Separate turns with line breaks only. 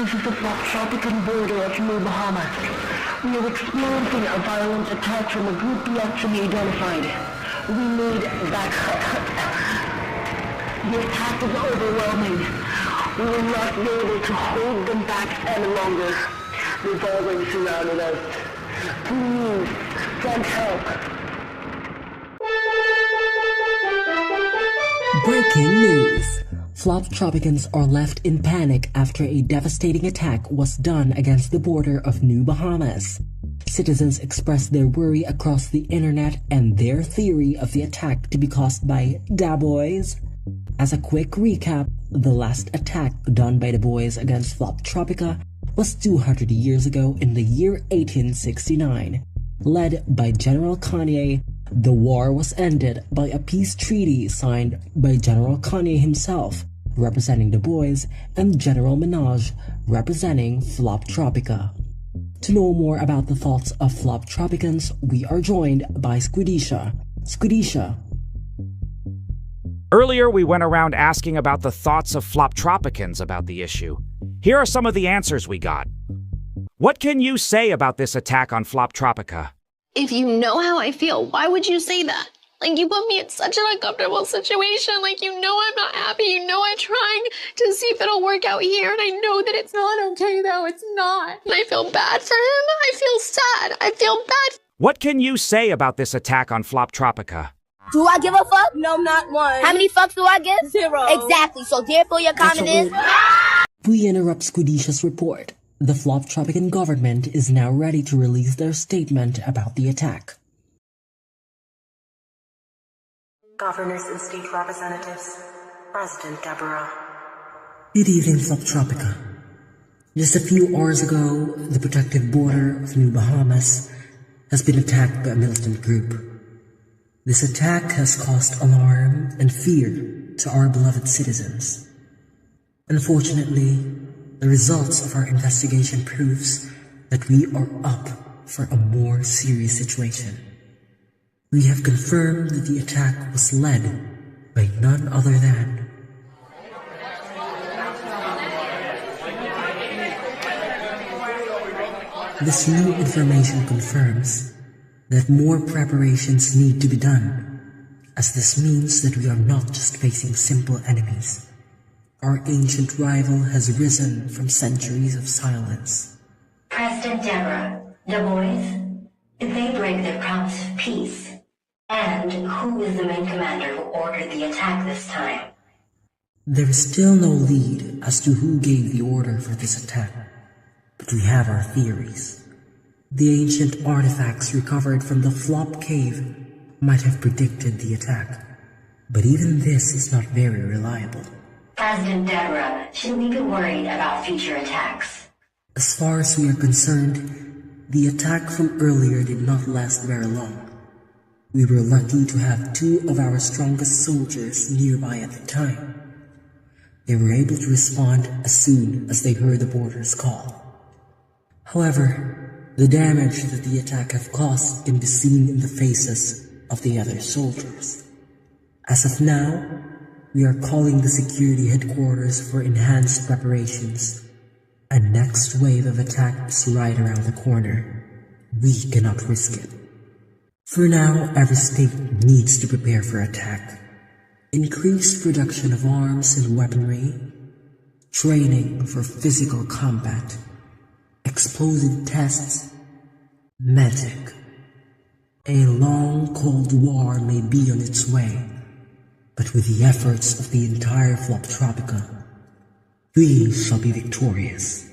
This is the Floptropican border of New Bahamas. We are experiencing a violent attack from a group yet to be identified. We need backup. The attack is overwhelming. We will not be able to hold them back any longer. They've already surrounded us. Please, send help.
Breaking news. Floptropicans are left in panic after a devastating attack was done against the border of New Bahamas. Citizens expressed their worry across the internet and their theory of the attack to be caused by Daboyz. As a quick recap, the last attack done by Daboyz against Floptropica was 200 years ago in the year 1869. Led by General Kanye, the war was ended by a peace treaty signed by General Kanye himself, representing Daboyz, and General Minaj, representing Floptropica. To know more about the thoughts of Floptropicans, we are joined by Squidisha. Squidisha.
Earlier, we went around asking about the thoughts of Floptropicans about the issue. Here are some of the answers we got. What can you say about this attack on Floptropica?
If you know how I feel, why would you say that? Like, you put me in such an uncomfortable situation. Like, you know I'm not happy. You know I'm trying to see if it'll work out here. And I know that it's not okay, though. It's not. And I feel bad for him. I feel sad. I feel bad.
What can you say about this attack on Floptropica?
Do I give a fuck? No, not one. How many fucks do I give? 0. Exactly. So therefore your comment is...
We interrupt Squidisha's report. The Floptropican government is now ready to release their statement about the attack.
Governors and state representatives, President Daboyz.
Good evening, Floptropica. Just a few hours ago, the protected border of New Bahamas has been attacked by a militant group. This attack has caused alarm and fear to our beloved citizens. Unfortunately, the results of our investigation proves that we are up for a more serious situation. We have confirmed that the attack was led by none other than this new information confirms that more preparations need to be done, as this means that we are not just facing simple enemies. Our ancient rival has risen from centuries of silence.
President Daboyz, if they break their promise of peace, and who is the main commander who ordered the attack this time?
There is still no lead as to who gave the order for this attack, but we have our theories. The ancient artifacts recovered from the Flop Cave might have predicted the attack, but even this is not very reliable.
President Daboyz, should we be worried about future attacks?
As far as we are concerned, the attack from earlier did not last very long. We were lucky to have 2 of our strongest soldiers nearby at the time. They were able to respond as soon as they heard the boarders call. However, the damage that the attack have caused can be seen in the faces of the other soldiers. As of now, we are calling the security headquarters for enhanced preparations. A next wave of attack is right around the corner. We cannot risk it. For now, every state needs to prepare for attack. Increased production of arms and weaponry, training for physical combat, explosive tests, magic. A long, cold war may be on its way, but with the efforts of the entire Floptropica, we shall be victorious.